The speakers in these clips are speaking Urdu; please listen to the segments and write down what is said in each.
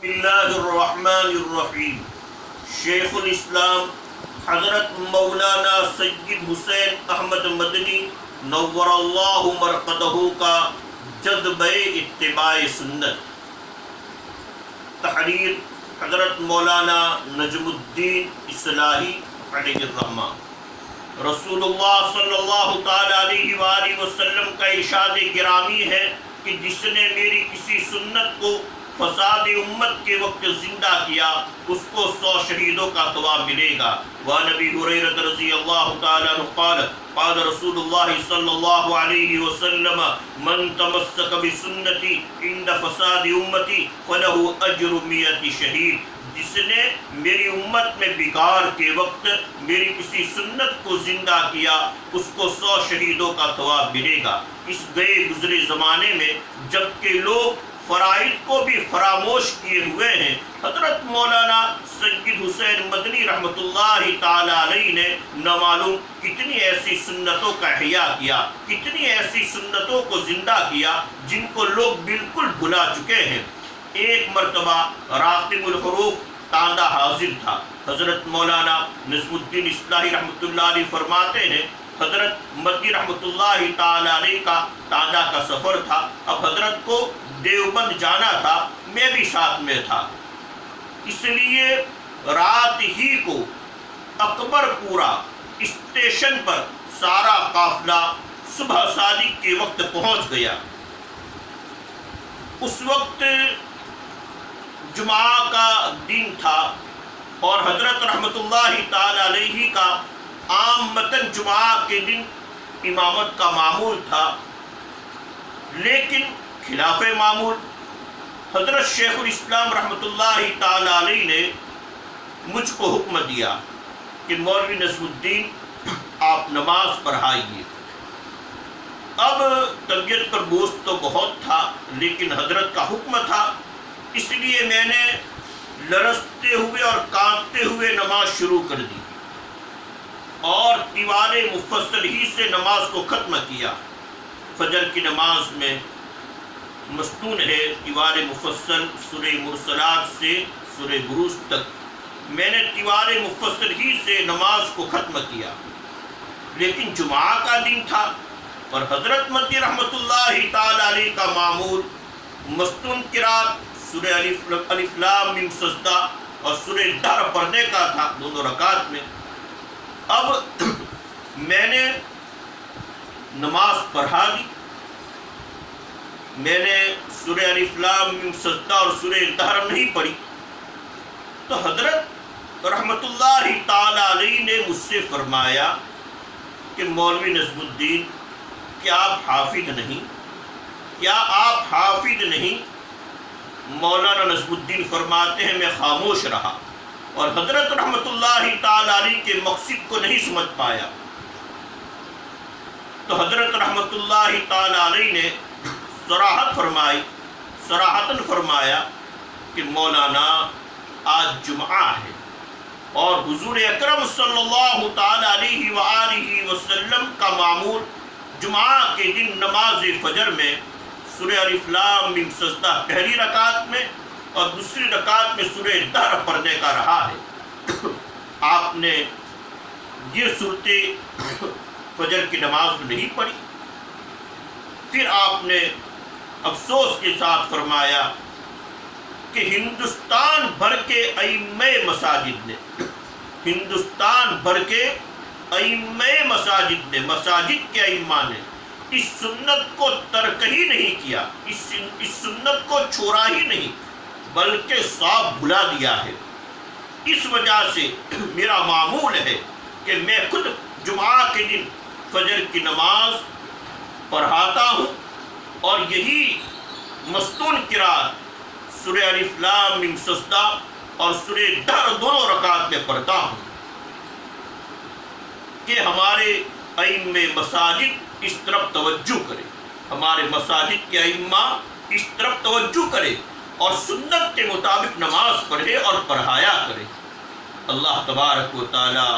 بسم اللہ الرحمن الرحیم۔ شیخ الاسلام حضرت مولانا سید حسین احمد مدنی نور اللہ مرقدہ کا جذبہ اتباع سنت، تحریر حضرت مولانا نجم الدین اصلاحی علیہ الرحمہ۔ رسول اللہ صلی اللہ تعالی علیہ وآلہ وسلم کا ارشاد گرامی ہے کہ جس نے میری کسی سنت کو فساد امت کے وقت زندہ کیا اس کو 100 شہیدوں کا ثواب ملے گا۔ وعن ابی ہریرہ رضی اللہ تعالی عنہ قال قال رسول اللہ صلی اللہ علیہ وسلم من تمسک بسنتی عند فساد امتی فلہ اجر 100 شہید۔ جس نے میری امت میں بگاڑ کے وقت میری کسی سنت کو زندہ کیا اس کو 100 شہیدوں کا ثواب ملے گا۔ اس گئے گزرے زمانے میں جبکہ لوگ فرائض کو بھی فراموش کیے ہوئے ہیں، حضرت مولانا سید حسین مدنی رحمۃ اللہ تعالی علیہ نے نہ معلوم کتنی ایسی سنتوں کا احیاء کیا، کتنی ایسی سنتوں کو زندہ کیا جن کو لوگ بالکل بھلا چکے ہیں۔ ایک مرتبہ راقب الحروف تاندا حاضر تھا۔ حضرت مولانا نجم الدین اصلاحی رحمۃ اللہ علیہ فرماتے ہیں حضرت مدنی رحمۃ اللہ تعالی علیہ کا تاندا کا سفر تھا۔ اب حضرت کو دیوبند جانا تھا، میں بھی ساتھ میں تھا، اس لیے رات ہی کو اکبر پورا اسٹیشن پر سارا قافلہ صبح صادق کے وقت پہنچ گیا۔ اس وقت جمعہ کا دن تھا اور حضرت رحمۃ اللہ تعالی علیہ کا عام متن جمعہ کے دن امامت کا معمول تھا، لیکن خلاف معمول حضرت شیخ الاسلام رحمۃ اللہ تعالی علیہ نے مجھ کو حکم دیا کہ مولوی نجم الدین آپ نماز پڑھائیے۔ اب طبیعت پر بوجھ تو بہت تھا لیکن حضرت کا حکم تھا، اس لیے میں نے لرزتے ہوئے اور کانپتے ہوئے نماز شروع کر دی اور طوال مفصل ہی سے نماز کو ختم کیا۔ فجر کی نماز میں مستون ہے طوال مفصل سورہ مرسلات سے سورہ بروج تک، میں نے طوال مفصل ہی سے نماز کو ختم کیا، لیکن جمعہ کا دن تھا اور حضرت مدنی رحمۃ اللہ تعالی علیہ کا معمول مستون قرات سورہ الف لام میم سجدہ اور سورہ دہر پڑھنے کا تھا دونوں رکعت میں۔ اب میں نے نماز پڑھا دی، میں نے سورہ الف لام میم سجدہ اور سورہ دہر نہیں پڑھی تو حضرت رحمۃ اللہ تعالی علیہ نے مجھ سے فرمایا کہ مولوی نجم الدین کیا آپ حافظ نہیں؟ کیا آپ حافظ نہیں؟ مولانا نجم الدین فرماتے ہیں میں خاموش رہا اور حضرت رحمۃ اللہ تعالی علیہ کے مقصد کو نہیں سمجھ پایا۔ تو حضرت رحمۃ اللہ تعالی علیہ نے صراحتاً فرمایا کہ مولانا آج جمعہ ہے اور حضور اکرم صلی اللہ تعالی علیہ وآلہ وسلم کا معمول جمعہ کے دن نماز فجر میں سورہ الف لام میم سجدہ پہلی رکعت میں اور دوسری رکعت میں سورہ دہر پڑھنے کا رہا ہے۔ آپ نے یہ صورتیں فجر کی نماز میں نہیں پڑھی۔ پھر آپ نے افسوس کے ساتھ فرمایا کہ ہندوستان بھر کے ائمہ مساجد نے مساجد کے ائمہ نے اس سنت کو ترک ہی نہیں کیا، اس سنت کو چھوڑا ہی نہیں بلکہ صاف بھلا دیا ہے۔ اس وجہ سے میرا معمول ہے کہ میں خود جمعہ کے دن فجر کی نماز پڑھاتا ہوں اور یہی مستون قرات سورہ الف لام میم سجدہ اور سورہ دہر دونوں رکعت میں پڑھتا ہوں کہ ہمارے ائمہ مساجد اس طرف توجہ کرے، ہمارے مساجد کے ائمہ اس طرف توجہ کرے اور سنت کے مطابق نماز پڑھے اور پڑھایا کرے۔ اللہ تبارک و تعالی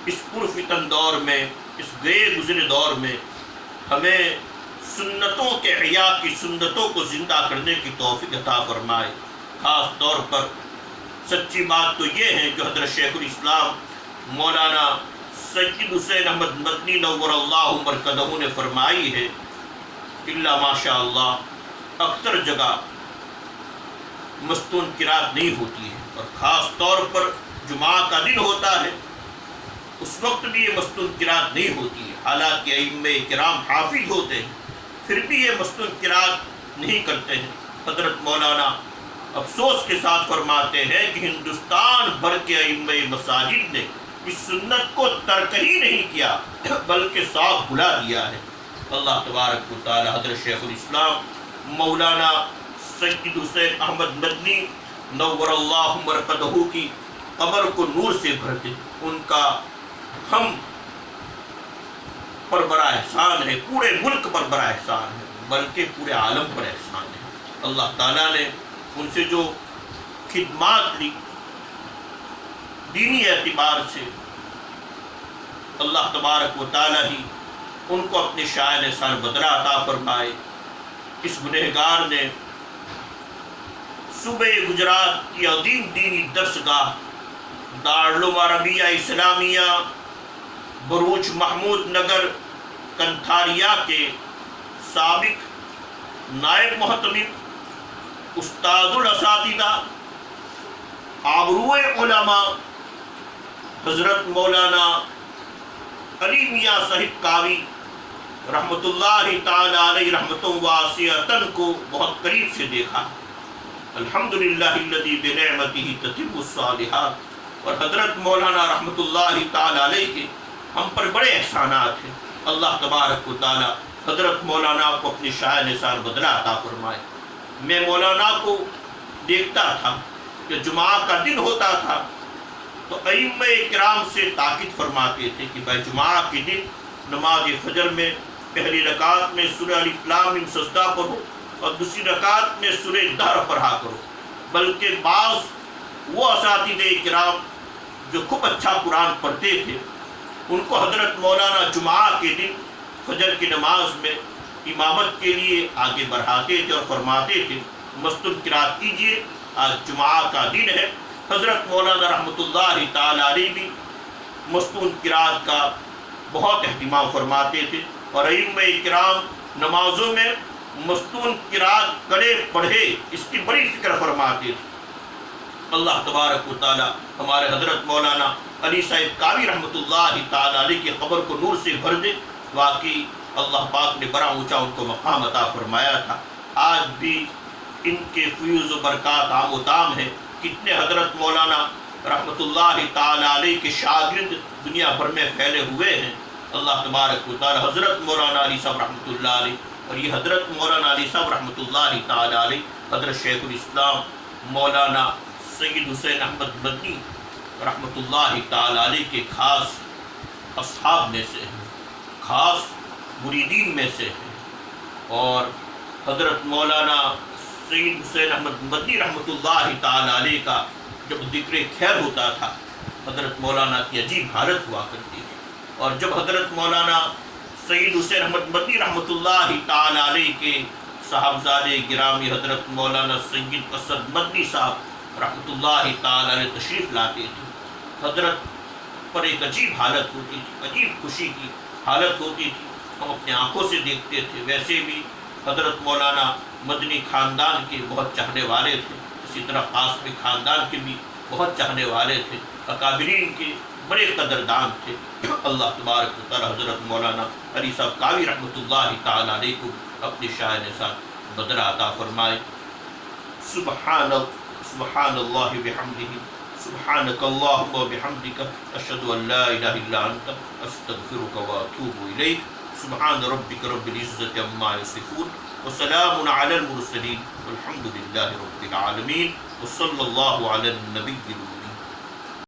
اس پرفتن دور میں، اس گئے گزرے دور میں ہمیں سنتوں کے احیاء کی سنتوں کو زندہ کرنے کی توفیق عطا فرمائے۔ خاص طور پر سچی بات تو یہ ہے کہ حضرت شیخ الاسلام مولانا سید حسین احمد مدنی نور اللہ مرکزہ نے فرمائی ہے، الا ماشاء اللہ اکثر جگہ مستون قرات نہیں ہوتی ہے، اور خاص طور پر جمعہ کا دن ہوتا ہے اس وقت بھی یہ مستون قرات نہیں ہوتی ہے، حالانکہ ائمہ کرام حافظ ہوتے ہیں پھر بھی یہ مستون قرات نہیں کرتے ہیں۔ حضرت مولانا افسوس کے ساتھ فرماتے ہیں کہ ہندوستان بھر کے ائمہ مساجد نے اس سنت کو ترک ہی نہیں کیا بلکہ صاف بھلا دیا ہے۔ اللہ تبارک و تعالی حضرت شیخ الاسلام مولانا سید حسین احمد مدنی نور اللہ مرقدہ کی قبر کو نور سے بھر دے، ان کا ہم پر بڑا احسان ہے، پورے ملک پر بڑا احسان ہے، بلکہ پورے عالم پر احسان ہے۔ اللہ تعالیٰ نے ان سے جو خدمات لی دینی اعتبار سے، اللہ تبارک و تعالیٰ ہی ان کو اپنے شاہ احسان بدلہ عطا فرمائے۔ اس گنہگار نے صوبہ گجرات کی عظیم دینی درسگاہ دارالعلوم عربیہ اسلامیہ بروچ محمود نگر کنتھاریا کے سابق نائب محتمم استاد الاساتذہ آبروئے علماء حضرت مولانا علی میاں صاحب کاوی رحمۃ اللہ تعالی علیہ رحمتوں واسعۃ کو بہت قریب سے دیکھا، الحمدللہ الذی بنعمتہ تتم الصالحات، اور حضرت مولانا رحمۃ اللہ تعالی علیہ کے ہم پر بڑے احسانات ہیں۔ اللہ تبارک و تعالی حضرت مولانا کو اپنی شاہ نثار بدلہ عطا فرمائے۔ میں مولانا کو دیکھتا تھا کہ جمعہ کا دن ہوتا تھا تو ائمہ کرام سے تاکید فرماتے تھے کہ بھائی جمعہ کے دن نماز فجر میں پہلی رکعت میں سورہ الف لام میم سجدہ پڑھو اور دوسری رکعت میں سورہ دہر پڑھا کرو، بلکہ بعض وہ اساتذہ کرام جو خوب اچھا قرآن پڑھتے تھے ان کو حضرت مولانا جمعہ کے دن فجر کی نماز میں امامت کے لیے آگے بڑھاتے تھے اور فرماتے تھے مستون قرات کیجیے، آج جمعہ کا دن ہے۔ حضرت مولانا رحمۃ اللہ تعالی علیہ بھی مستون قرات کا بہت اہتمام فرماتے تھے، اور ائمہ کرام نمازوں میں مستون قرات کرے پڑھے اس کی بڑی فکر فرماتے تھے۔ اللہ تبارک و تعالی ہمارے حضرت مولانا علی صاحب کاوی رحمۃ اللہ تعالی علیہ کی قبر کو نور سے بھر دے۔ واقعی اللہ پاک نے بڑا اونچا ان کو مقام عطا فرمایا تھا، آج بھی ان کے فیوز و برکات عام و تام ہیں۔ کتنے حضرت مولانا رحمۃ اللہ تعالی علیہ کے شاگرد دنیا بھر میں پھیلے ہوئے ہیں۔ اللہ تبارک و تعالی حضرت مولانا علی صاحب رحمۃ اللہ علیہ اور یہ حضرت مولانا علی صاحب رحمۃ اللہ تعالی علیہ حضرت شیخ الاسلام مولانا سید حسین احمد مدنی رحمۃ اللہ تعالی علیہ کے خاص اصحاب میں سے ہیں، خاص مریدین میں سے ہیں، اور حضرت مولانا سید حسین احمد مدنی رحمۃ اللہ تعالی علیہ کا جب ذکر خیر ہوتا تھا حضرت مولانا کی عجیب حالت ہوا کرتی تھی، اور جب حضرت مولانا سید حسین احمد مدنی رحمۃ اللہ تعالی علیہ کے صاحبزادے گرامی حضرت مولانا سید اسد مدنی صاحب رحمۃ اللہ تعالی علیہ تشریف لاتے تھے، حضرت پر ایک عجیب حالت ہوتی تھی، عجیب خوشی کی حالت ہوتی تھی، ہم اپنے آنکھوں سے دیکھتے تھے۔ ویسے بھی حضرت مولانا مدنی خاندان کے بہت چاہنے والے تھے، اسی طرح قاسمی خاندان کے بھی بہت چاہنے والے تھے، اکابرین کے بڑے قدردان تھے۔ اللہ تبارک و تعالی حضرت مولانا علی صاحب کاوی رحمۃ اللہ تعالی علیہ کو اپنی شاہ نثار بدلہ عطا فرمائے۔ سبحان اللہ بحمدہ، سبحانک اللہم و بحمدک، اشہد ان لا الہ الا انت، استغفرک و اتوب الیک۔ سبحان ربک رب العزت عما یصفون، وسلام علی المرسلین، والحمد للہ رب العالمین، وصلی اللہ علی النبی الامین۔